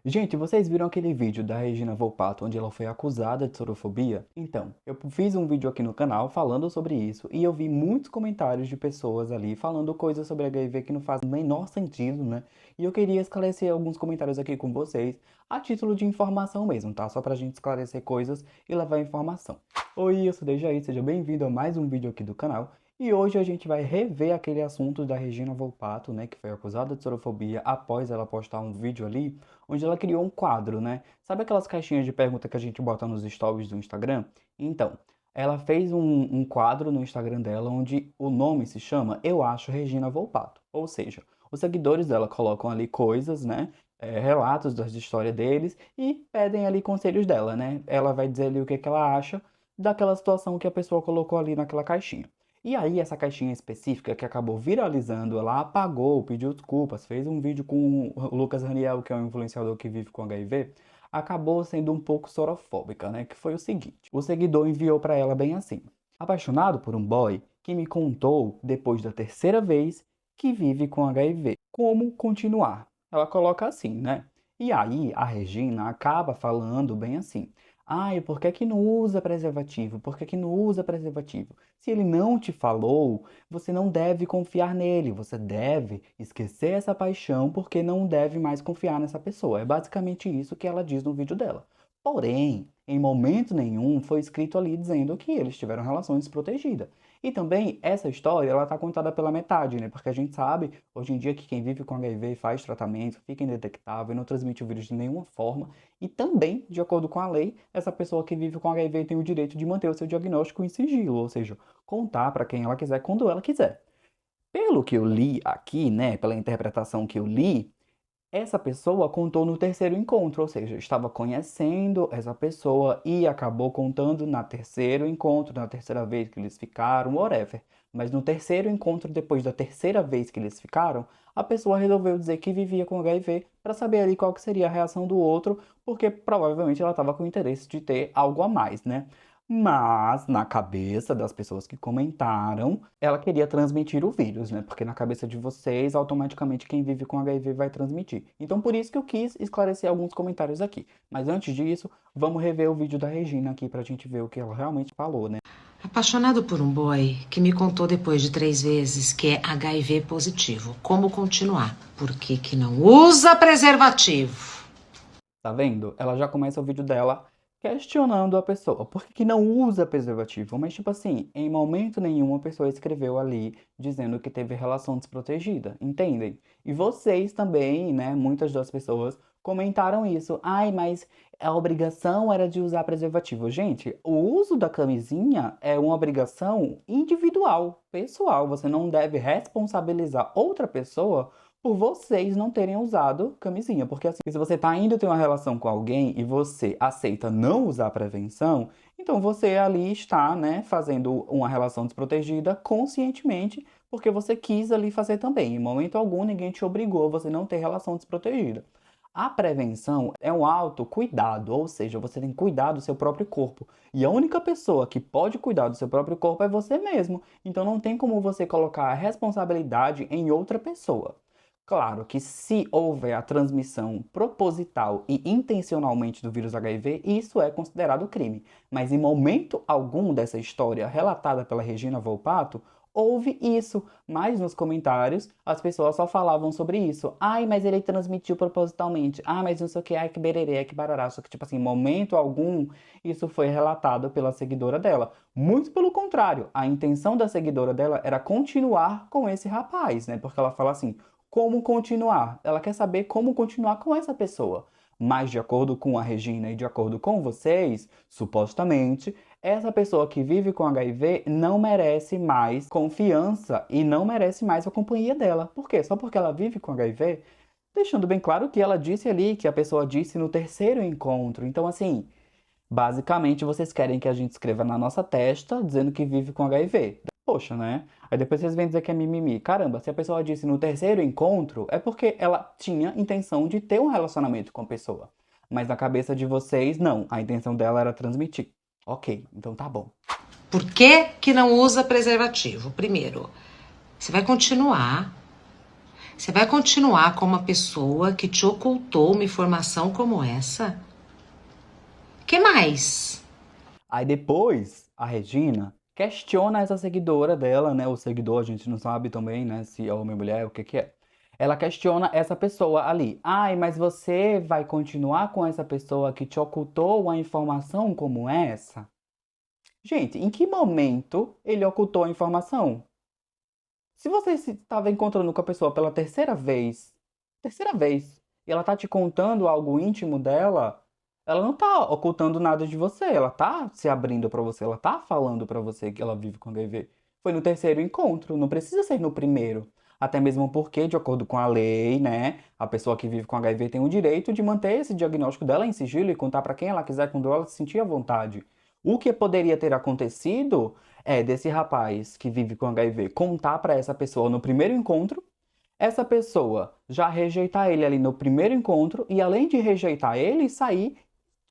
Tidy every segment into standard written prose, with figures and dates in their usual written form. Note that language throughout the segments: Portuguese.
Gente, vocês viram aquele vídeo da Regina Volpato onde ela foi acusada de sorofobia? Então, eu fiz um vídeo aqui no canal falando sobre isso e eu vi muitos comentários de pessoas ali falando coisas sobre HIV que não fazem o menor sentido, né? E eu queria esclarecer alguns comentários aqui com vocês, a título de informação mesmo, tá? Só pra gente esclarecer coisas e levar informação. Oi, eu sou Dejaí, seja bem-vindo a mais um vídeo aqui do canal. E hoje a gente vai rever aquele assunto da Regina Volpato, né, que foi acusada de sorofobia após ela postar um vídeo ali onde ela criou um quadro, né? Sabe aquelas caixinhas de pergunta que a gente bota nos stories do Instagram? Então, ela fez um quadro no Instagram dela onde o nome se chama Eu Acho Regina Volpato. Ou seja, os seguidores dela colocam ali coisas, né? Relatos da história deles e pedem ali conselhos dela, né? Ela vai dizer ali o que ela acha daquela situação que a pessoa colocou ali naquela caixinha. E aí, essa caixinha específica que acabou viralizando, ela apagou, pediu desculpas, fez um vídeo com o Lucas Raniel, que é um influenciador que vive com HIV, acabou sendo um pouco sorofóbica, né? Que foi o seguinte: o seguidor enviou para ela bem assim: apaixonado por um boy que me contou, depois da terceira vez, que vive com HIV. Como continuar? Ela coloca assim, né? E aí, a Regina acaba falando bem assim: ai, por que que não usa preservativo? Por que que não usa preservativo? Se ele não te falou, você não deve confiar nele, você deve esquecer essa paixão porque não deve mais confiar nessa pessoa. É basicamente isso que ela diz no vídeo dela. Porém, em momento nenhum foi escrito ali dizendo que eles tiveram relação desprotegida. E também essa história, ela tá contada pela metade, né? Porque a gente sabe hoje em dia que quem vive com HIV faz tratamento, fica indetectável e não transmite o vírus de nenhuma forma. E também, de acordo com a lei, essa pessoa que vive com HIV tem o direito de manter o seu diagnóstico em sigilo, ou seja, contar para quem ela quiser quando ela quiser. Pelo que eu li aqui, né, pela interpretação que eu li, essa pessoa contou no terceiro encontro, ou seja, estava conhecendo essa pessoa e acabou contando na terceiro encontro, na terceira vez que eles ficaram, whatever. Mas no terceiro encontro, depois da terceira vez que eles ficaram, a pessoa resolveu dizer que vivia com HIV para saber ali qual que seria a reação do outro, porque provavelmente ela estava com interesse de ter algo a mais, né? Mas, na cabeça das pessoas que comentaram, ela queria transmitir o vírus, né? Porque na cabeça de vocês, automaticamente quem vive com HIV vai transmitir. Então, por isso que eu quis esclarecer alguns comentários aqui. Mas antes disso, vamos rever o vídeo da Regina aqui pra gente ver o que ela realmente falou, né? Apaixonado por um boy que me contou depois de 3 vezes que é HIV positivo. Como continuar? Por que que não usa preservativo? Tá vendo? Ela já começa o vídeo dela questionando a pessoa. Por que que não usa preservativo? Mas, tipo assim, em momento nenhum a pessoa escreveu ali dizendo que teve relação desprotegida. Entendem? E vocês também, né? Muitas das pessoas comentaram isso. Ai, mas a obrigação era de usar preservativo. Gente, o uso da camisinha é uma obrigação individual, pessoal. Você não deve responsabilizar outra pessoa por vocês não terem usado camisinha. Porque assim, se você tá indo ter uma relação com alguém e você aceita não usar prevenção, então você ali está, né, fazendo uma relação desprotegida conscientemente, porque você quis ali fazer também. Em momento algum, ninguém te obrigou a você não ter relação desprotegida. A prevenção é um autocuidado, ou seja, você tem que cuidar do seu próprio corpo. E a única pessoa que pode cuidar do seu próprio corpo é você mesmo. Então não tem como você colocar a responsabilidade em outra pessoa. Claro que se houver a transmissão proposital e intencionalmente do vírus HIV, isso é considerado crime. Mas em momento algum dessa história relatada pela Regina Volpato, houve isso. Mas nos comentários as pessoas só falavam sobre isso. Ai, mas ele transmitiu propositalmente. Ah, mas não sei o que, ai que bererê, ai que barará. Só que, tipo assim, em momento algum isso foi relatado pela seguidora dela. Muito pelo contrário, a intenção da seguidora dela era continuar com esse rapaz, né? Porque ela fala assim: como continuar. Ela quer saber como continuar com essa pessoa. Mas, de acordo com a Regina e de acordo com vocês, supostamente, essa pessoa que vive com HIV não merece mais confiança e não merece mais a companhia dela. Por quê? Só porque ela vive com HIV? Deixando bem claro que ela disse ali, que a pessoa disse no terceiro encontro. Então, assim, basicamente, vocês querem que a gente escreva na nossa testa dizendo que vive com HIV. Poxa, né? Aí depois vocês vêm dizer que é mimimi. Caramba, se a pessoa disse no terceiro encontro, é porque ela tinha intenção de ter um relacionamento com a pessoa. Mas na cabeça de vocês, não. A intenção dela era transmitir. Ok, então tá bom. Por que que não usa preservativo? Primeiro, você vai continuar Você vai continuar com uma pessoa que te ocultou uma informação como essa? Que mais? Aí depois, a Regina questiona essa seguidora dela, né? O seguidor, a gente não sabe também, né? Se é homem ou mulher, o que que é. Ela questiona essa pessoa ali. Ai, mas você vai continuar com essa pessoa que te ocultou uma informação como essa? Gente, em que momento ele ocultou a informação? Se você estava encontrando com a pessoa pela terceira vez, e ela tá te contando algo íntimo dela, ela não tá ocultando nada de você, ela tá se abrindo pra você, ela tá falando pra você que ela vive com HIV. Foi no terceiro encontro, não precisa ser no primeiro. Até mesmo porque, de acordo com a lei, né, a pessoa que vive com HIV tem o direito de manter esse diagnóstico dela em sigilo e contar pra quem ela quiser quando ela se sentir à vontade. O que poderia ter acontecido é desse rapaz que vive com HIV contar pra essa pessoa no primeiro encontro, essa pessoa já rejeitar ele ali no primeiro encontro e além de rejeitar ele, sair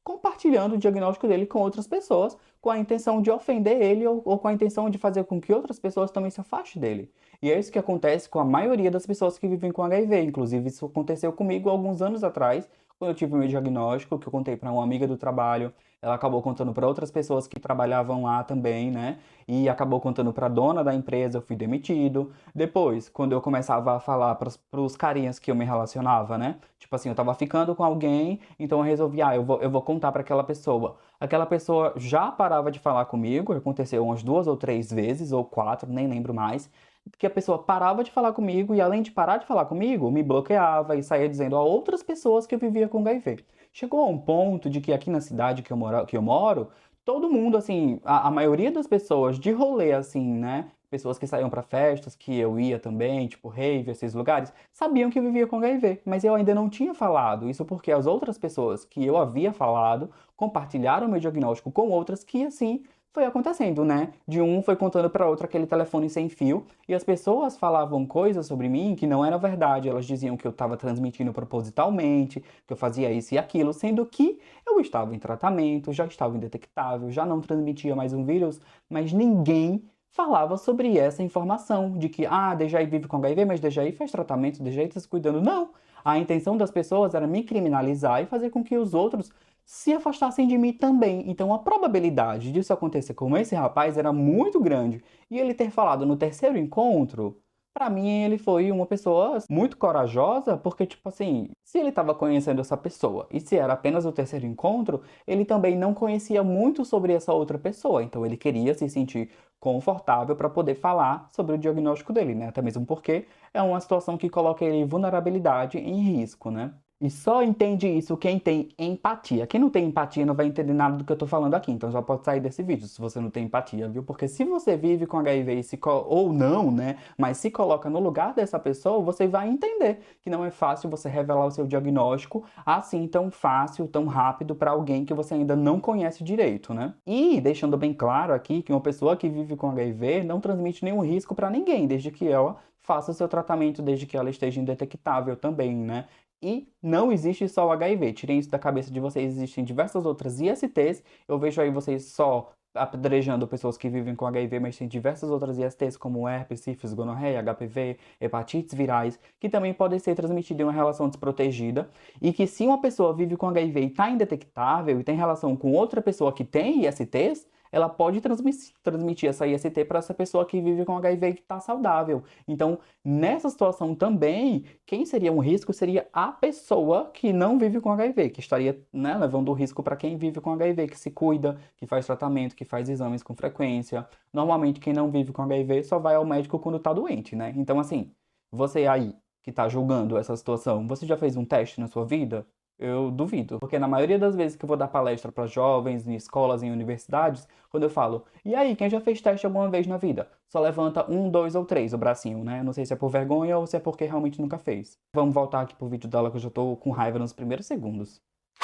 compartilhando o diagnóstico dele com outras pessoas, com a intenção de ofender ele ou com a intenção de fazer com que outras pessoas também se afastem dele. E é isso que acontece com a maioria das pessoas que vivem com HIV. Inclusive, isso aconteceu comigo alguns anos atrás, quando eu tive o meu diagnóstico, que eu contei para uma amiga do trabalho. Ela acabou contando para outras pessoas que trabalhavam lá também, né? E acabou contando para a dona da empresa, eu fui demitido. Depois, quando eu começava a falar para os carinhas que eu me relacionava, né? Tipo assim, eu tava ficando com alguém, então eu resolvi, eu vou contar para aquela pessoa. Aquela pessoa já parava de falar comigo, aconteceu umas 2 ou 3 vezes, ou 4, nem lembro mais, que a pessoa parava de falar comigo e além de parar de falar comigo, me bloqueava e saía dizendo a outras pessoas que eu vivia com HIV. Chegou a um ponto de que aqui na cidade que eu moro, todo mundo, assim, a maioria das pessoas de rolê, assim, né? Pessoas que saíam para festas, que eu ia também, tipo rave, esses lugares, sabiam que eu vivia com HIV, mas eu ainda não tinha falado. Isso porque as outras pessoas que eu havia falado compartilharam meu diagnóstico com outras que, assim, foi acontecendo, né? De um foi contando para outro aquele telefone sem fio, e as pessoas falavam coisas sobre mim que não era verdade. Elas diziam que eu estava transmitindo propositalmente, que eu fazia isso e aquilo, sendo que eu estava em tratamento, já estava indetectável, já não transmitia mais um vírus, mas ninguém falava sobre essa informação de que, Dejaí vive com HIV, mas Dejaí faz tratamento, Dejaí está se cuidando. Não! A intenção das pessoas era me criminalizar e fazer com que os outros se afastassem de mim também. Então a probabilidade disso acontecer com esse rapaz era muito grande. E ele ter falado no terceiro encontro, pra mim ele foi uma pessoa muito corajosa, porque tipo assim, se ele estava conhecendo essa pessoa e se era apenas o terceiro encontro, ele também não conhecia muito sobre essa outra pessoa. Então ele queria se sentir confortável para poder falar sobre o diagnóstico dele, né? Até mesmo porque é uma situação que coloca ele em vulnerabilidade em risco, né? E só entende isso quem tem empatia. Quem não tem empatia não vai entender nada do que eu tô falando aqui. Então já pode sair desse vídeo se você não tem empatia, viu? Porque se você vive com HIV e ou não, né? Mas se coloca no lugar dessa pessoa, você vai entender que não é fácil você revelar o seu diagnóstico assim tão fácil, tão rápido para alguém que você ainda não conhece direito, né? E deixando bem claro aqui que uma pessoa que vive com HIV não transmite nenhum risco para ninguém, desde que ela faça o seu tratamento, desde que ela esteja indetectável também, né? E não existe só o HIV. Tirem isso da cabeça de vocês. Existem diversas outras ISTs. Eu vejo aí vocês só apedrejando pessoas que vivem com HIV, mas tem diversas outras ISTs como herpes, sífilis, gonorreia, HPV, hepatites virais, que também podem ser transmitidas em uma relação desprotegida. E que se uma pessoa vive com HIV e está indetectável e tem relação com outra pessoa que tem ISTs, ela pode transmitir essa IST para essa pessoa que vive com HIV e que está saudável. Então, nessa situação também, quem seria um risco seria a pessoa que não vive com HIV, que estaria, né, levando o risco para quem vive com HIV, que se cuida, que faz tratamento, que faz exames com frequência. Normalmente, quem não vive com HIV só vai ao médico quando está doente, né? Então, assim, você aí que está julgando essa situação, você já fez um teste na sua vida? Eu duvido, porque na maioria das vezes que eu vou dar palestra para jovens, em escolas, em universidades, quando eu falo, e aí, quem já fez teste alguma vez na vida? Só levanta 1, 2 ou 3 o bracinho, né? Não sei se é por vergonha ou se é porque realmente nunca fez. Vamos voltar aqui pro vídeo dela que eu já tô com raiva nos primeiros segundos.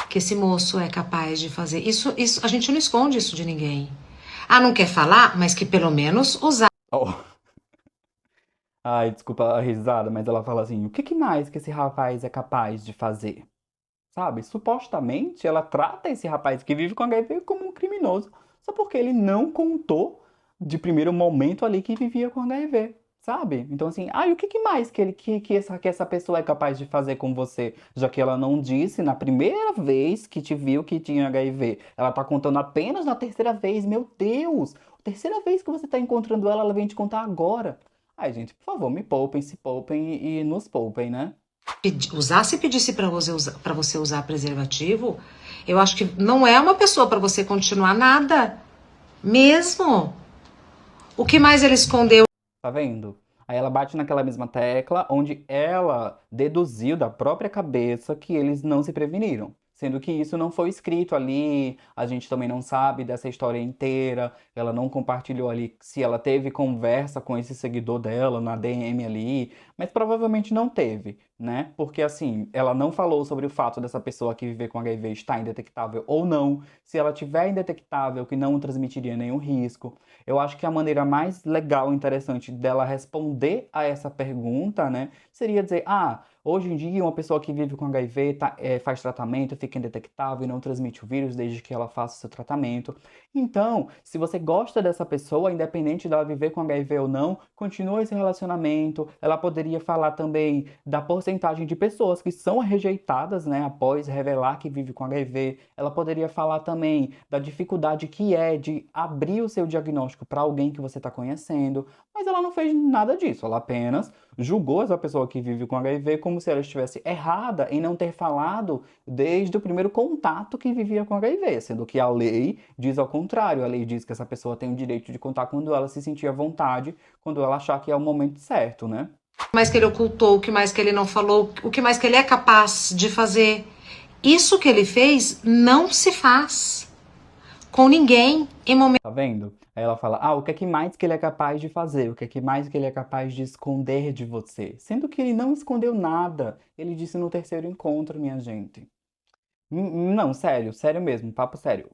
Que esse moço é capaz de fazer. Isso, a gente não esconde isso de ninguém. Não quer falar, mas que pelo menos usar. Oh. Ai, desculpa a risada, mas ela fala assim, o que mais que esse rapaz é capaz de fazer? Sabe? Supostamente ela trata esse rapaz que vive com HIV como um criminoso, só porque ele não contou de primeiro momento ali que vivia com HIV. sabe? Então assim, o que que mais que essa pessoa é capaz de fazer com você? Já que ela não disse na primeira vez que te viu que tinha HIV. Ela tá contando apenas na terceira vez, meu Deus! Terceira vez que você tá encontrando ela, ela vem te contar agora. Ai, gente, por favor, me poupem, se poupem e nos poupem, né? Se pedisse para você usar preservativo, eu acho que não é uma pessoa para você continuar nada. Mesmo. O que mais ele escondeu? Tá vendo? Aí ela bate naquela mesma tecla onde ela deduziu da própria cabeça que eles não se preveniram. Sendo que isso não foi escrito ali, a gente também não sabe dessa história inteira, ela não compartilhou ali se ela teve conversa com esse seguidor dela na DM ali, mas provavelmente não teve, né? Porque assim, ela não falou sobre o fato dessa pessoa que viver com HIV estar indetectável ou não, se ela tiver indetectável, que não transmitiria nenhum risco. Eu acho que a maneira mais legal e interessante dela responder a essa pergunta, né, seria dizer: hoje em dia uma pessoa que vive com HIV faz tratamento, fica indetectável e não transmite o vírus desde que ela faça o seu tratamento. Então, se você gosta dessa pessoa, independente dela viver com HIV ou não, continua esse relacionamento. Ela poderia falar também da porcentagem de pessoas que são rejeitadas, né, após revelar que vive com HIV. Ela poderia falar também da dificuldade que é de abrir o seu diagnóstico para alguém que você está conhecendo, mas ela não fez nada disso. Ela apenas julgou essa pessoa que vive com HIV como se ela estivesse errada em não ter falado desde o primeiro contato que vivia com HIV, sendo que a lei diz ao contrário. A lei diz que essa pessoa tem o direito de contar quando ela se sentir à vontade, quando ela achar que é o momento certo, né? O que mais que ele ocultou? O que mais que ele não falou? O que mais que ele é capaz de fazer? Isso que ele fez não se faz com ninguém em momento. Tá vendo? Aí ela fala: o que é que mais que ele é capaz de fazer? O que é que mais que ele é capaz de esconder de você? Sendo que ele não escondeu nada. Ele disse no terceiro encontro, minha gente. Não, sério, sério mesmo, papo sério.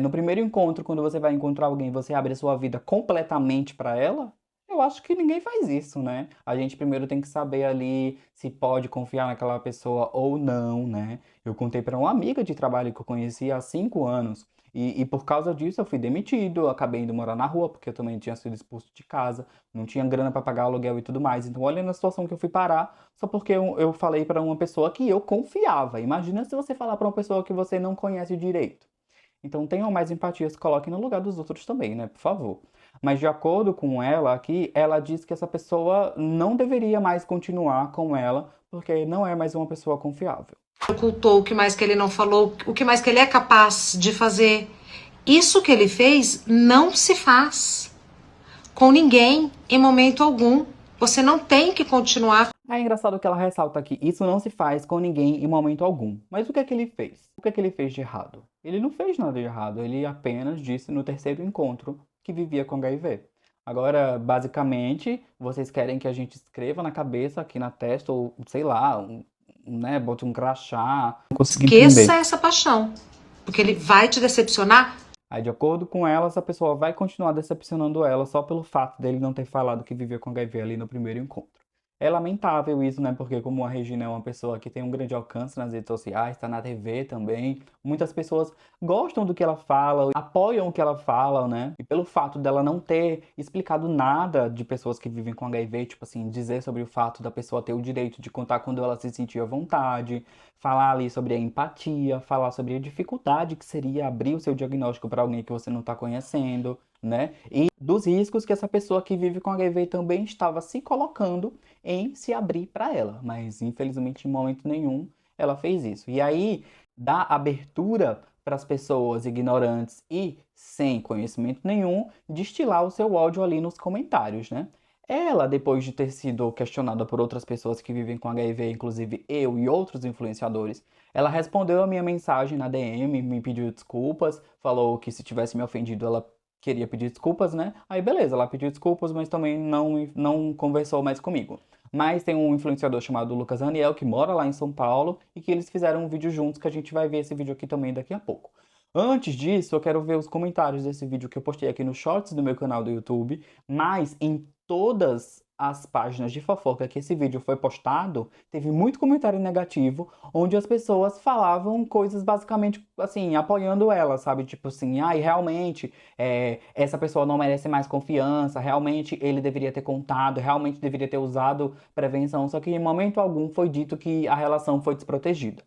No primeiro encontro, quando você vai encontrar alguém, você abre a sua vida completamente pra ela? Eu acho que ninguém faz isso, né? A gente primeiro tem que saber ali se pode confiar naquela pessoa ou não, né? Eu contei pra uma amiga de trabalho que eu conheci há 5 anos. E por causa disso eu fui demitido, eu acabei indo morar na rua, porque eu também tinha sido expulso de casa, não tinha grana pra pagar aluguel e tudo mais. Então, olha na situação que eu fui parar, só porque eu falei pra uma pessoa que eu confiava. Imagina se você falar pra uma pessoa que você não conhece direito. Então tenham mais empatia, se coloquem no lugar dos outros também, né? Por favor. Mas de acordo com ela aqui, ela diz que essa pessoa não deveria mais continuar com ela, porque não é mais uma pessoa confiável. Ocultou? O que mais que ele não falou? O que mais que ele é capaz de fazer? Isso que ele fez não se faz com ninguém em momento algum. Você não tem que continuar. É engraçado que ela ressalta aqui: isso não se faz com ninguém em momento algum. Mas o que é que ele fez? O que é que ele fez de errado? Ele não fez nada de errado, ele apenas disse no terceiro encontro que vivia com HIV. Agora, basicamente, vocês querem que a gente escreva na cabeça, aqui na testa, ou sei lá, né, bote um crachá. Não consegui entender. Esqueça essa paixão, porque ele vai te decepcionar. Aí, de acordo com ela, essa pessoa vai continuar decepcionando ela só pelo fato dele não ter falado que vivia com HIV ali no primeiro encontro. É lamentável isso, né? Porque como a Regina é uma pessoa que tem um grande alcance nas redes sociais, está na TV também, muitas pessoas gostam do que ela fala, apoiam o que ela fala, né? E pelo fato dela não ter explicado nada de pessoas que vivem com HIV, tipo assim, dizer sobre o fato da pessoa ter o direito de contar quando ela se sentir à vontade, falar ali sobre a empatia, falar sobre a dificuldade que seria abrir o seu diagnóstico para alguém que você não está conhecendo, né? E dos riscos que essa pessoa que vive com HIV também estava se colocando em se abrir para ela, mas infelizmente em momento nenhum ela fez isso. E aí dá abertura para as pessoas ignorantes e sem conhecimento nenhum destilar o seu ódio ali nos comentários, né? Ela, depois de ter sido questionada por outras pessoas que vivem com HIV, inclusive eu e outros influenciadores, ela respondeu a minha mensagem na DM, me pediu desculpas, falou que se tivesse me ofendido ela queria pedir desculpas, né? Aí beleza, ela pediu desculpas, mas também não conversou mais comigo. Mas tem um influenciador chamado Lucas Raniel, que mora lá em São Paulo, e que eles fizeram um vídeo juntos, que a gente vai ver esse vídeo aqui também daqui a pouco. Antes disso, eu quero ver os comentários desse vídeo que eu postei aqui no Shorts do meu canal do YouTube, mas em todas as páginas de fofoca que esse vídeo foi postado, teve muito comentário negativo, onde as pessoas falavam coisas basicamente, assim, apoiando ela, sabe? Tipo assim, ai, realmente, essa pessoa não merece mais confiança, realmente ele deveria ter contado, realmente deveria ter usado prevenção, só que em momento algum foi dito que a relação foi desprotegida.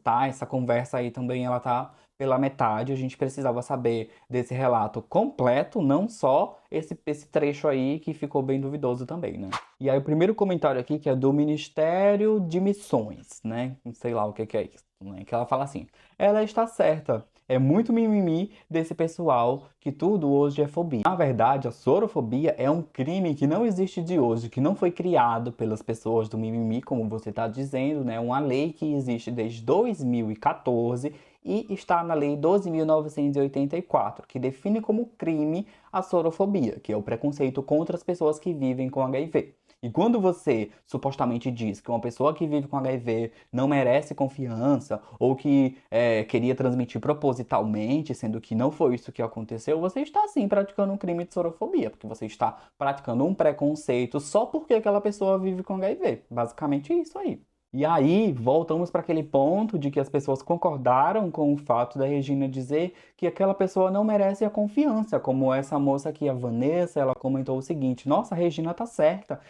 Tá? Essa conversa aí também, ela tá pela metade, a gente precisava saber desse relato completo, não só esse trecho aí que ficou bem duvidoso também, né? E aí o primeiro comentário aqui, que é do Ministério de Missões, né? Não sei lá o que é isso, né? Que ela fala assim, ela está certa, é muito mimimi desse pessoal que tudo hoje é fobia. Na verdade, a sorofobia é um crime que não existe de hoje, que não foi criado pelas pessoas do mimimi, como você está dizendo, né? Uma lei que existe desde 2014 e está na Lei 12.984, que define como crime a sorofobia, que é o preconceito contra as pessoas que vivem com HIV. E quando você supostamente diz que uma pessoa que vive com HIV não merece confiança ou que queria transmitir propositalmente, sendo que não foi isso que aconteceu, você está sim praticando um crime de sorofobia, porque você está praticando um preconceito só porque aquela pessoa vive com HIV. Basicamente isso aí. E aí, voltamos para aquele ponto de que as pessoas concordaram com o fato da Regina dizer que aquela pessoa não merece a confiança, como essa moça aqui, a Vanessa, ela comentou o seguinte: nossa, a Regina tá certa,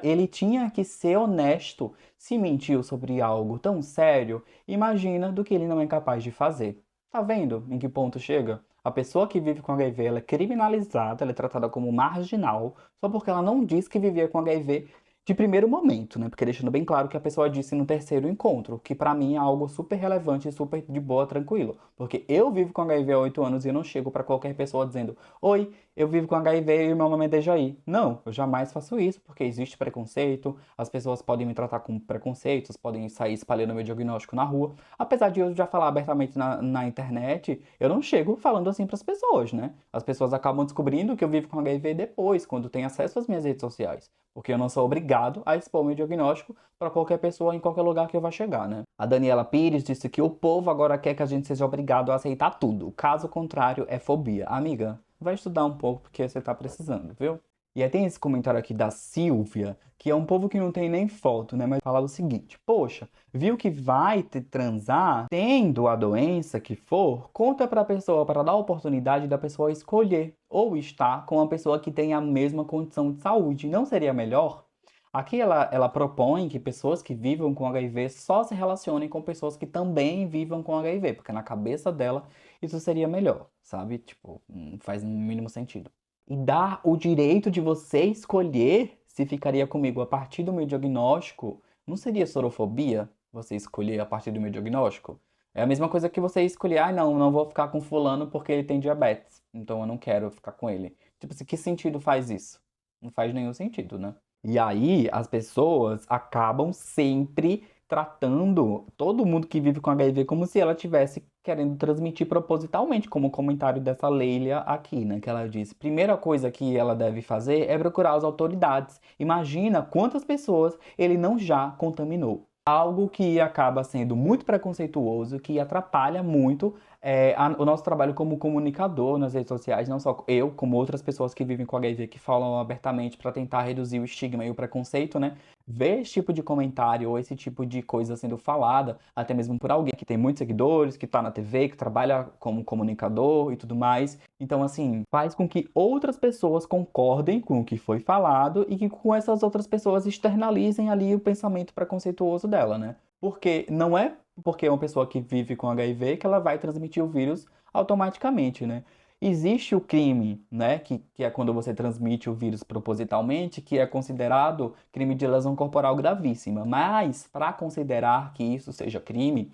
ele tinha que ser honesto. Se mentiu sobre algo tão sério, imagina do que ele não é capaz de fazer. Tá vendo em que ponto chega? A pessoa que vive com HIV, ela é criminalizada, ela é tratada como marginal, só porque ela não diz que vivia com HIV de primeiro momento, né? Porque deixando bem claro que a pessoa disse no terceiro encontro, que pra mim é algo super relevante e super de boa, tranquilo. Porque eu vivo com HIV há 8 anos e eu não chego pra qualquer pessoa dizendo: oi, eu vivo com HIV e meu nome é Dejaí. Não, eu jamais faço isso, porque existe preconceito, as pessoas podem me tratar com preconceitos, podem sair espalhando meu diagnóstico na rua. Apesar de eu já falar abertamente na internet, eu não chego falando assim pras pessoas, né? As pessoas acabam descobrindo que eu vivo com HIV depois, quando tem acesso às minhas redes sociais. Porque eu não sou obrigado a expor meu diagnóstico para qualquer pessoa em qualquer lugar que eu vá chegar, né? A Daniela Pires disse que o povo agora quer que a gente seja obrigado a aceitar tudo. Caso contrário, é fobia. Amiga, vai estudar um pouco porque você tá precisando, viu? E aí tem esse comentário aqui da Silvia, que é um povo que não tem nem foto, né? Mas fala o seguinte: poxa, viu que vai te transar tendo a doença que for, conta pra pessoa para dar a oportunidade da pessoa escolher ou estar com uma pessoa que tem a mesma condição de saúde. Não seria melhor? Aqui ela propõe que pessoas que vivam com HIV só se relacionem com pessoas que também vivam com HIV, porque na cabeça dela isso seria melhor, sabe? Tipo, não faz no mínimo sentido. E dar o direito de você escolher se ficaria comigo a partir do meu diagnóstico, não seria sorofobia? Você escolher a partir do meu diagnóstico? É a mesma coisa que você escolher, ah, não vou ficar com fulano porque ele tem diabetes, então eu não quero ficar com ele. Tipo assim, que sentido faz isso? Não faz nenhum sentido, né? E aí as pessoas acabam sempre tratando todo mundo que vive com HIV como se ela tivesse querendo transmitir propositalmente, como o comentário dessa Leila aqui, né? Que ela disse: primeira coisa que ela deve fazer é procurar as autoridades. Imagina quantas pessoas ele não já contaminou. Algo que acaba sendo muito preconceituoso, que atrapalha muito o nosso trabalho como comunicador nas redes sociais, não só eu, como outras pessoas que vivem com HIV, que falam abertamente para tentar reduzir o estigma e o preconceito, né? Ver esse tipo de comentário ou esse tipo de coisa sendo falada, até mesmo por alguém que tem muitos seguidores, que tá na TV, que trabalha como comunicador e tudo mais. Então, assim, faz com que outras pessoas concordem com o que foi falado e que com essas outras pessoas externalizem ali o pensamento preconceituoso dela, né? Porque não é porque é uma pessoa que vive com HIV que ela vai transmitir o vírus automaticamente, né? Existe o crime, né, que é quando você transmite o vírus propositalmente, que é considerado crime de lesão corporal gravíssima. Mas, para considerar que isso seja crime,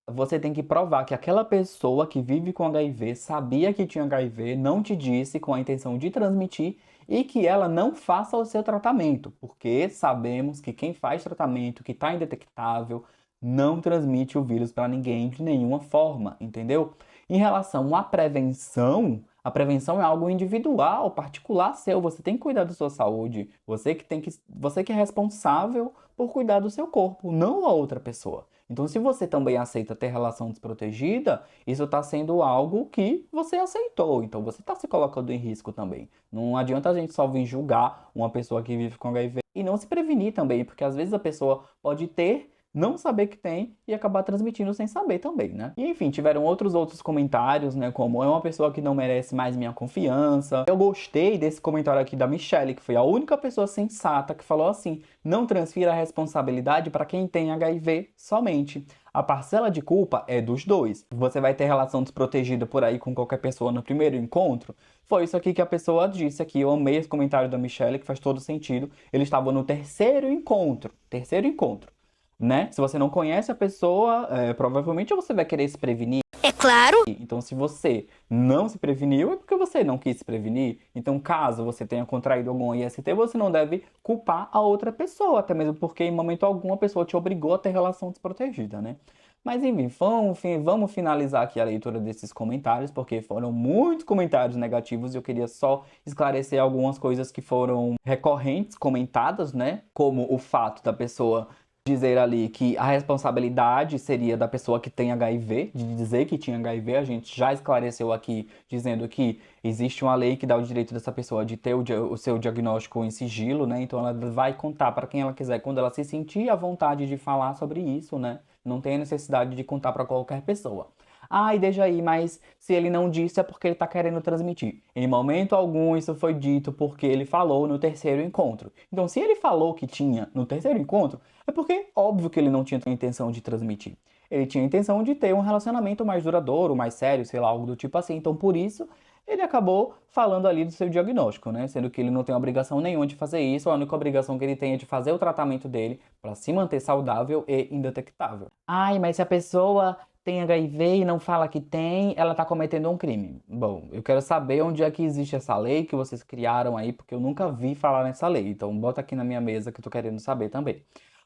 você tem que provar que aquela pessoa que vive com HIV sabia que tinha HIV, não te disse com a intenção de transmitir e que ela não faça o seu tratamento, porque sabemos que quem faz tratamento que está indetectável não transmite o vírus para ninguém de nenhuma forma, entendeu? Em relação à prevenção, a prevenção é algo individual, particular seu. Você tem que cuidar da sua saúde. Você que é responsável por cuidar do seu corpo, não a outra pessoa. Então, se você também aceita ter relação desprotegida, isso está sendo algo que você aceitou. Então, você está se colocando em risco também. Não adianta a gente só vir julgar uma pessoa que vive com HIV e não se prevenir também, porque às vezes a pessoa pode ter, não saber que tem e acabar transmitindo sem saber também, né? E enfim, tiveram outros comentários, né? Como é uma pessoa que não merece mais minha confiança. Eu gostei desse comentário aqui da Michelle, que foi a única pessoa sensata que falou assim: não transfira a responsabilidade para quem tem HIV somente. A parcela de culpa é dos dois. Você vai ter relação desprotegida por aí com qualquer pessoa no primeiro encontro? Foi isso aqui que a pessoa disse aqui. Eu amei esse comentário da Michelle, que faz todo sentido. Eles estavam no terceiro encontro. Terceiro encontro. Né? Se você não conhece a pessoa, provavelmente você vai querer se prevenir. É claro. Então, se você não se preveniu, é porque você não quis se prevenir. Então, caso você tenha contraído algum IST, você não deve culpar a outra pessoa, até mesmo porque em momento algum a pessoa te obrigou a ter relação desprotegida, né? Mas enfim, vamos finalizar aqui a leitura desses comentários, porque foram muitos comentários negativos e eu queria só esclarecer algumas coisas que foram recorrentes, comentadas, né? Como o fato da pessoa dizer ali que a responsabilidade seria da pessoa que tem HIV, de dizer que tinha HIV. A gente já esclareceu aqui, dizendo que existe uma lei que dá o direito dessa pessoa de ter o seu diagnóstico em sigilo, né? Então ela vai contar para quem ela quiser, quando ela se sentir à vontade de falar sobre isso, né? Não tem a necessidade de contar para qualquer pessoa. Ai, deixa aí, mas se ele não disse é porque ele tá querendo transmitir. Em momento algum isso foi dito porque ele falou no terceiro encontro. Então, se ele falou que tinha no terceiro encontro, é porque óbvio que ele não tinha a intenção de transmitir. Ele tinha a intenção de ter um relacionamento mais duradouro, mais sério, sei lá, algo do tipo assim. Então, por isso, ele acabou falando ali do seu diagnóstico, né? Sendo que ele não tem obrigação nenhuma de fazer isso, a única obrigação que ele tem é de fazer o tratamento dele para se manter saudável e indetectável. Ai, mas se a pessoa tem HIV e não fala que tem, ela tá cometendo um crime. Bom, eu quero saber onde é que existe essa lei que vocês criaram aí, porque eu nunca vi falar nessa lei. Então bota aqui na minha mesa que eu tô querendo saber também.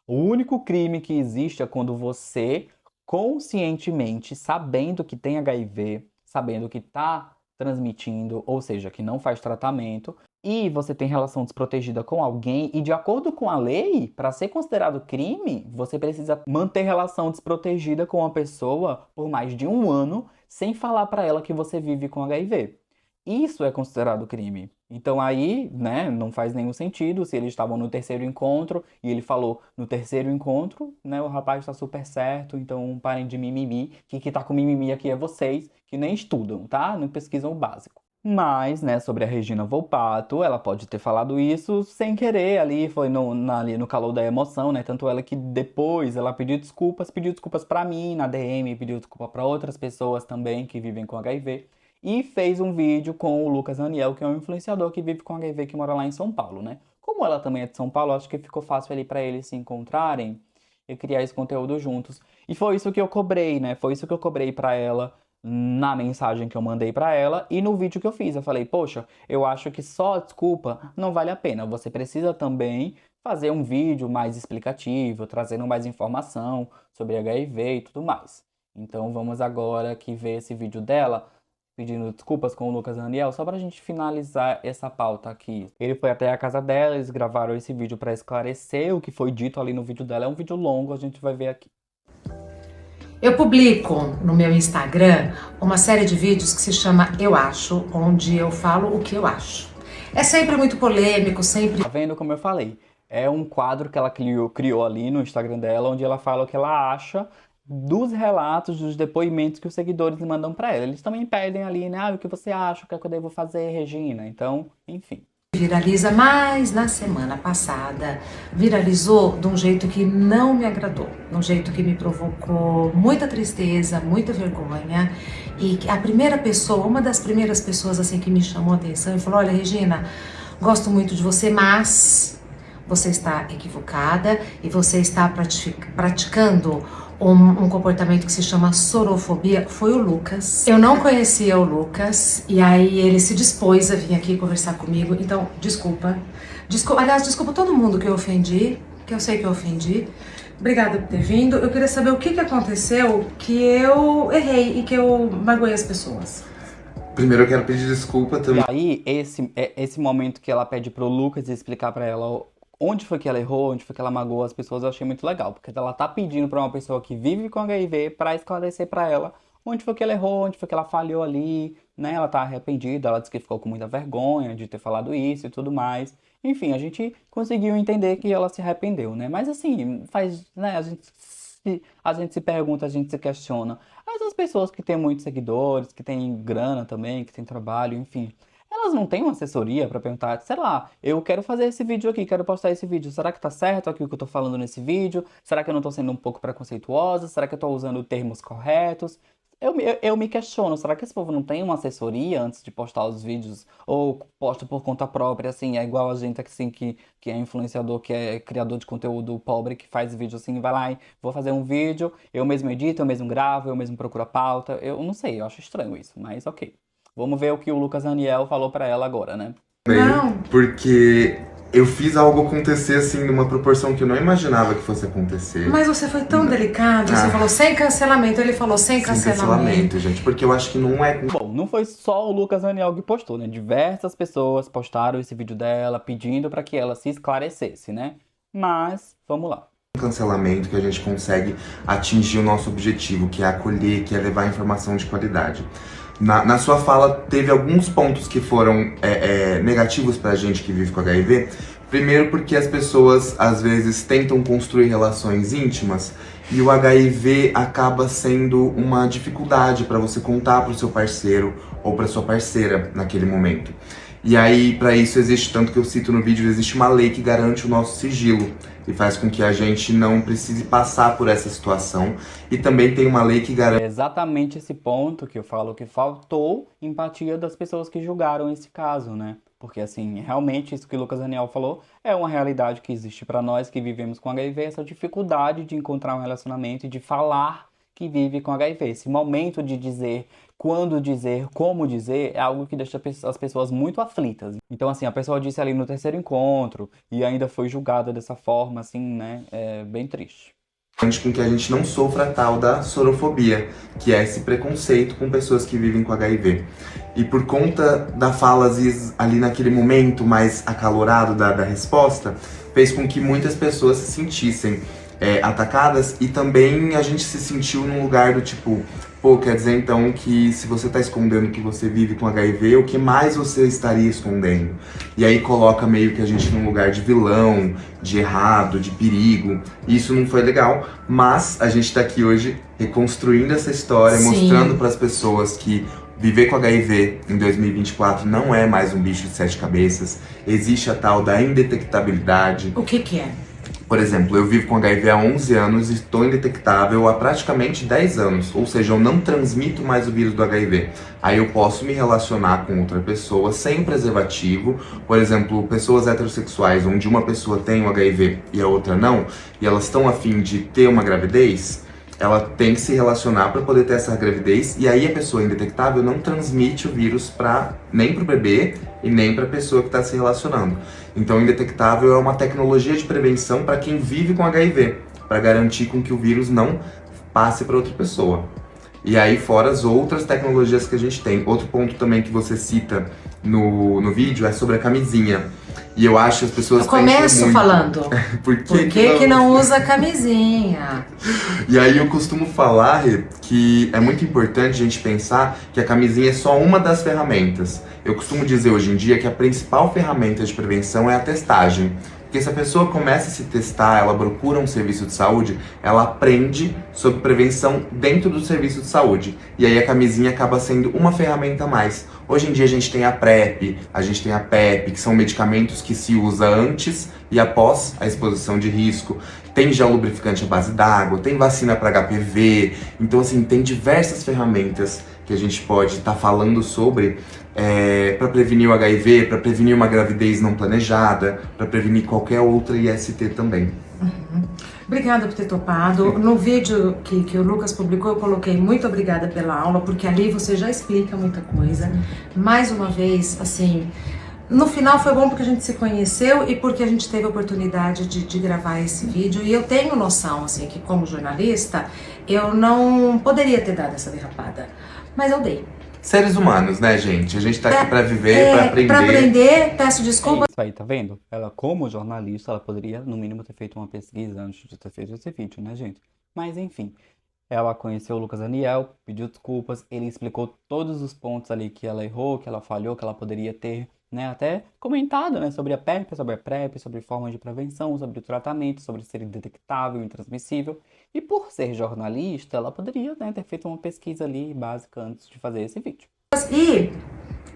O único crime que existe é quando você, conscientemente, sabendo que tem HIV, sabendo que tá transmitindo, ou seja, que não faz tratamento, e você tem relação desprotegida com alguém, e de acordo com a lei, para ser considerado crime, você precisa manter relação desprotegida com uma pessoa por mais de 1 ano, sem falar para ela que você vive com HIV. Isso é considerado crime. Então aí, né, não faz nenhum sentido se eles estavam no terceiro encontro e ele falou no terceiro encontro, né, o rapaz está super certo, então parem de mimimi, que tá com mimimi aqui é vocês, que nem estudam, tá? Não pesquisam o básico. Mas, né, sobre a Regina Volpato, ela pode ter falado isso sem querer ali, foi ali no calor da emoção, né? Tanto ela que depois ela pediu desculpas pra mim na DM, pediu desculpa pra outras pessoas também que vivem com HIV. E fez um vídeo com o Lucas Raniel, que é um influenciador que vive com HIV, que mora lá em São Paulo, né? Como ela também é de São Paulo, acho que ficou fácil ali pra eles se encontrarem e criar esse conteúdo juntos. E foi isso que eu cobrei, né? Foi isso que eu cobrei pra ela na mensagem que eu mandei pra ela e no vídeo que eu fiz. Eu falei, poxa, eu acho que só desculpa não vale a pena. Você precisa também fazer um vídeo mais explicativo, trazendo mais informação sobre HIV e tudo mais. Então vamos agora aqui ver esse vídeo dela, pedindo desculpas com o Lucas Raniel, só pra gente finalizar essa pauta aqui. Ele foi até a casa dela, eles gravaram esse vídeo pra esclarecer o que foi dito ali no vídeo dela. É um vídeo longo, a gente vai ver aqui. Eu publico no meu Instagram uma série de vídeos que se chama Eu Acho, onde eu falo o que eu acho. É sempre muito polêmico, sempre... Tá vendo como eu falei? É um quadro que ela criou ali no Instagram dela, onde ela fala o que ela acha dos relatos, dos depoimentos que os seguidores mandam pra ela. Eles também pedem ali, né? O que você acha? O que é que eu devo fazer, Regina? Então, enfim. Viraliza, mas na semana passada viralizou de um jeito que não me agradou, de um jeito que me provocou muita tristeza, muita vergonha. E a primeira pessoa, uma das primeiras pessoas assim que me chamou a atenção e falou: olha, Regina, gosto muito de você, mas você está equivocada e você está praticando um comportamento que se chama sorofobia. Foi o Lucas. Eu não conhecia o Lucas e aí ele se dispôs a vir aqui conversar comigo. Então, desculpa. Aliás, desculpa todo mundo que eu ofendi, que eu sei que eu ofendi. Obrigada por ter vindo. Eu queria saber o que aconteceu que eu errei e que eu magoei as pessoas. Primeiro eu quero pedir desculpa também. E aí, esse momento que ela pede pro Lucas explicar pra ela onde foi que ela errou, onde foi que ela magoou as pessoas, eu achei muito legal. Porque ela tá pedindo pra uma pessoa que vive com HIV pra esclarecer pra ela onde foi que ela errou, onde foi que ela falhou ali, né? Ela tá arrependida, ela disse que ficou com muita vergonha de ter falado isso e tudo mais. Enfim, a gente conseguiu entender que ela se arrependeu, né? Mas assim, faz, né? A gente se pergunta, a gente se questiona. Essas pessoas que têm muitos seguidores, que têm grana também, que têm trabalho, enfim, elas não têm uma assessoria pra perguntar, sei lá, eu quero fazer esse vídeo aqui, quero postar esse vídeo. Será que tá certo aqui o que eu tô falando nesse vídeo? Será que eu não tô sendo um pouco preconceituosa? Será que eu tô usando termos corretos? Eu me questiono, será que esse povo não tem uma assessoria antes de postar os vídeos? Ou posta por conta própria, assim, é igual a gente assim, que é influenciador, que é criador de conteúdo pobre, que faz vídeo assim, vai lá e vou fazer um vídeo, eu mesmo edito, eu mesmo gravo, eu mesmo procuro a pauta. Eu não sei, eu acho estranho isso, mas ok. Vamos ver o que o Lucas Aniel falou pra ela agora, né? Não. Porque eu fiz algo acontecer assim numa proporção que eu não imaginava que fosse acontecer. Mas você foi tão delicado, você falou sem cancelamento, ele falou sem Sem cancelamento. cancelamento, gente, porque eu acho que não é. Bom, não foi só o Lucas Aniel que postou, né? Diversas pessoas postaram esse vídeo dela pedindo pra que ela se esclarecesse, né? Mas, vamos lá. Cancelamento que a gente consegue atingir o nosso objetivo, que é acolher, que é levar informação de qualidade. Na sua fala, teve alguns pontos que foram negativos pra gente que vive com HIV. Primeiro porque as pessoas, às vezes, tentam construir relações íntimas e o HIV acaba sendo uma dificuldade para você contar pro seu parceiro ou pra sua parceira naquele momento. E aí, para isso, existe, tanto que eu cito no vídeo, existe uma lei que garante o nosso sigilo e faz com que a gente não precise passar por essa situação. E também tem uma lei que garante... É exatamente esse ponto que eu falo que faltou empatia das pessoas que julgaram esse caso, né? Porque, assim, realmente isso que o Lucas Aniel falou é uma realidade que existe para nós que vivemos com HIV, essa dificuldade de encontrar um relacionamento e de falar que vive com HIV. Esse momento de dizer, quando dizer, como dizer, é algo que deixa as pessoas muito aflitas. Então, assim, a pessoa disse ali no terceiro encontro e ainda foi julgada dessa forma, assim, né? É bem triste. com que a gente não sofra a tal da sorofobia, que é esse preconceito com pessoas que vivem com HIV. E por conta da fala, às vezes, ali naquele momento mais acalorado da resposta, fez com que muitas pessoas se sentissem atacadas e também a gente se sentiu num lugar do tipo, pô, quer dizer então que se você tá escondendo que você vive com HIV, o que mais você estaria escondendo? E aí coloca meio que a gente num lugar de vilão, de errado, de perigo. E isso não foi legal, mas a gente tá aqui hoje reconstruindo essa história, Sim. mostrando pras pessoas que viver com HIV em 2024 não é mais um bicho de 7 cabeças. Existe a tal da indetectabilidade. O que é? Por exemplo, eu vivo com HIV há 11 anos e estou indetectável há praticamente 10 anos. Ou seja, eu não transmito mais o vírus do HIV. Aí eu posso me relacionar com outra pessoa sem preservativo. Por exemplo, pessoas heterossexuais, onde uma pessoa tem o HIV e a outra não, e elas estão a fim de ter uma gravidez, ela tem que se relacionar para poder ter essa gravidez, e aí a pessoa indetectável não transmite o vírus nem para o bebê e nem para a pessoa que está se relacionando. Então, indetectável é uma tecnologia de prevenção para quem vive com HIV, para garantir com que o vírus não passe para outra pessoa. E aí, fora as outras tecnologias que a gente tem. Outro ponto também que você cita no vídeo é sobre a camisinha. E eu acho que as pessoas Eu começo muito. falando. Por que não usa camisinha? E aí eu costumo falar, Rê, que é muito importante a gente pensar que a camisinha é só uma das ferramentas. Eu costumo dizer hoje em dia que a principal ferramenta de prevenção é a testagem. Porque se a pessoa começa a se testar, ela procura um serviço de saúde, ela aprende sobre prevenção dentro do serviço de saúde. E aí a camisinha acaba sendo uma ferramenta a mais. Hoje em dia a gente tem a PrEP, a gente tem a PEP, que são medicamentos que se usa antes e após a exposição de risco. Tem gel lubrificante à base d'água, tem vacina para HPV. Então, assim, tem diversas ferramentas que a gente pode estar falando sobre para prevenir o HIV, para prevenir uma gravidez não planejada, para prevenir qualquer outra IST também. Obrigada por ter topado. No vídeo que o Lucas publicou, eu coloquei muito obrigada pela aula, porque ali você já explica muita coisa. Mais uma vez, assim, no final foi bom porque a gente se conheceu e porque a gente teve a oportunidade de gravar esse vídeo. E eu tenho noção, assim, que como jornalista, eu não poderia ter dado essa derrapada, mas eu dei. Seres humanos, né, gente? A gente tá aqui pra viver, pra aprender. Pra aprender, peço É desculpa. isso aí, tá vendo? Ela, como jornalista, ela poderia, no mínimo, ter feito uma pesquisa antes de ter feito esse vídeo, né, gente? Mas, enfim. Ela conheceu o Lucas Daniel, pediu desculpas, ele explicou todos os pontos ali que ela errou, que ela falhou, que ela poderia ter, né, até comentado, né, sobre a PrEP, sobre formas de prevenção, sobre o tratamento, sobre ser indetectável, intransmissível. E por ser jornalista, ela poderia, né, ter feito uma pesquisa ali básica antes de fazer esse vídeo. E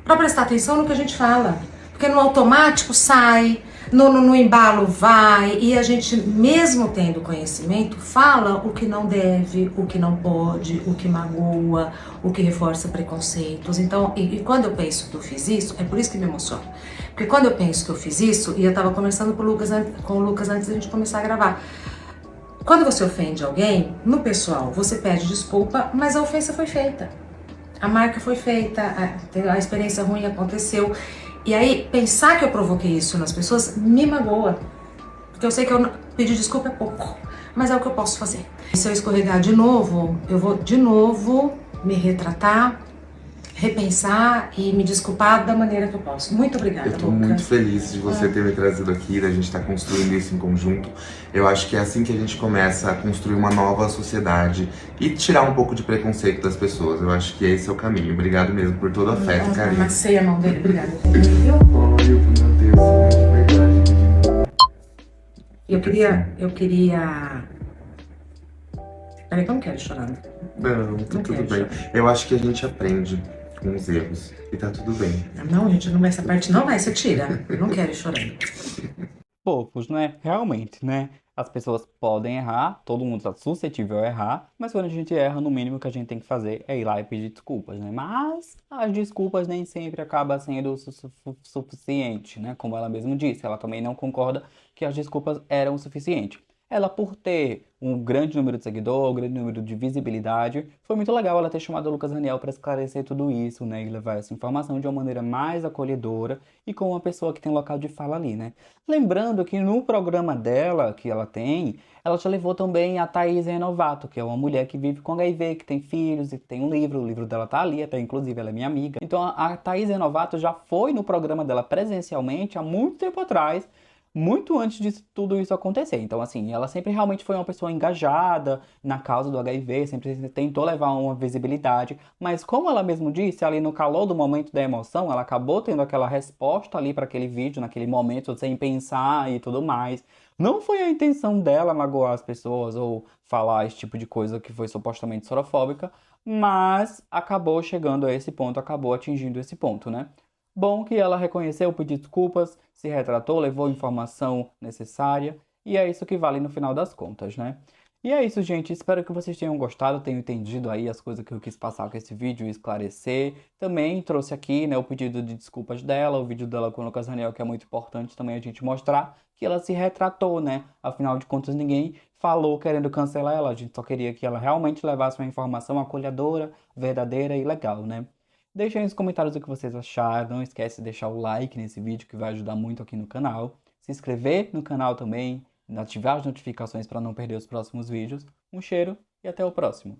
para prestar atenção no que a gente fala. Porque no automático sai, no embalo vai, e a gente, mesmo tendo conhecimento, fala o que não deve, o que não pode, o que magoa, o que reforça preconceitos. Então, e quando eu penso que eu fiz isso, é por isso que me emociona. Porque quando eu penso que eu fiz isso, e eu tava conversando com o Lucas antes da gente começar a gravar, quando você ofende alguém, no pessoal, você pede desculpa, mas a ofensa foi feita. A marca foi feita, a experiência ruim aconteceu. E aí, pensar que eu provoquei isso nas pessoas me magoa. Porque eu sei que eu pedir desculpa é pouco, mas é o que eu posso fazer. E se eu escorregar de novo, eu vou de novo me retratar, repensar e me desculpar da maneira que eu posso. Muito obrigada, Eu tô Lucas. muito feliz de você ter me trazido aqui, da gente estar construindo isso em conjunto. Eu acho que é assim que a gente começa a construir uma nova sociedade e tirar um pouco de preconceito das pessoas. Eu acho que esse é o caminho. Obrigado mesmo por todo o afeto e carinho. Amassei a mão dele, obrigada. Meu Deus, de verdade. Eu queria... Peraí, que eu não quero ir chorando. Não, tá tudo bem. Eu acho que a gente aprende com os erros e tá tudo bem. Não, gente, não vai essa parte não vai, você tira. Eu não quero ir chorando. Fofos, né? Realmente, né? As pessoas podem errar, todo mundo está suscetível a errar, mas quando a gente erra, no mínimo que a gente tem que fazer é ir lá e pedir desculpas, né? Mas as desculpas nem sempre acabam sendo suficiente, né? Como ela mesma disse, ela também não concorda que as desculpas eram o suficiente. Ela, por ter um grande número de seguidores, um grande número de visibilidade, foi muito legal ela ter chamado o Lucas Daniel para esclarecer tudo isso, né? E levar essa informação de uma maneira mais acolhedora e com uma pessoa que tem local de fala ali, né? Lembrando que no programa dela, que ela tem, ela já levou também a Thaís Renovato, que é uma mulher que vive com HIV, que tem filhos e que tem um livro. O livro dela tá ali, até inclusive ela é minha amiga. Então a Thaís Renovato já foi no programa dela presencialmente há muito tempo atrás, muito antes de tudo isso acontecer. Então, assim, ela sempre realmente foi uma pessoa engajada na causa do HIV, sempre tentou levar uma visibilidade, mas como ela mesmo disse, ali no calor do momento da emoção, ela acabou tendo aquela resposta ali para aquele vídeo, naquele momento, sem pensar e tudo mais. Não foi a intenção dela magoar as pessoas ou falar esse tipo de coisa que foi supostamente sorofóbica, mas acabou chegando a esse ponto, acabou atingindo esse ponto, né? Bom que ela reconheceu, pediu desculpas, se retratou, levou a informação necessária, e é isso que vale no final das contas, né? E é isso, gente. Espero que vocês tenham gostado, tenham entendido aí as coisas que eu quis passar com esse vídeo e esclarecer. Também trouxe aqui, né, o pedido de desculpas dela, o vídeo dela com o Lucas Daniel, que é muito importante também a gente mostrar que ela se retratou, né? Afinal de contas, ninguém falou querendo cancelar ela, a gente só queria que ela realmente levasse uma informação acolhedora, verdadeira e legal, né? Deixem nos comentários o que vocês acharam, não esquece de deixar o like nesse vídeo que vai ajudar muito aqui no canal. Se inscrever no canal também, ativar as notificações para não perder os próximos vídeos. Um cheiro e até o próximo.